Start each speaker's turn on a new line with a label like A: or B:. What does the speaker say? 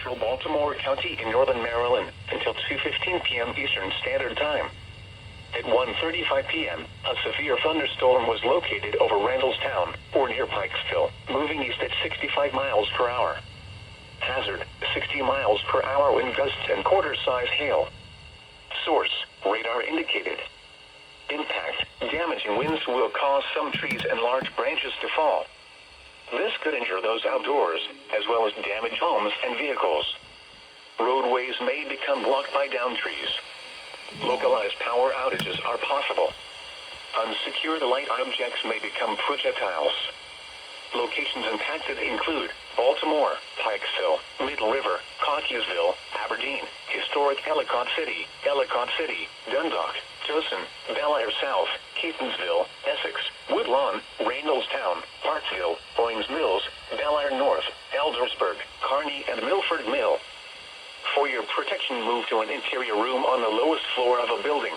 A: central Baltimore County in northern Maryland until 2:15 p.m. Eastern Standard Time. At 1:35 p.m., a severe thunderstorm was located over Randallstown, or near Pikesville, moving east at 65 miles per hour. Hazard, 60 miles per hour wind gusts and quarter-size hail. Source, radar indicated. Impact, damaging winds will cause some trees and large branches to fall. This could injure those outdoors, as well as damage homes and vehicles. Roadways may become blocked by downed trees. Localized power outages are possible. Unsecured light objects may become projectiles. Locations impacted include Baltimore, Pikesville, Middle River, Cockeysville, Aberdeen, Historic Ellicott City, Dundalk, Towson, Bel Air South, Catonsville, Essex, Woodlawn, Randallstown, Parksville, Owings Mills, Bel Air North, Eldersburg, Kearney, and Milford Mill. For your protection, move to an interior room on the lowest floor of a building.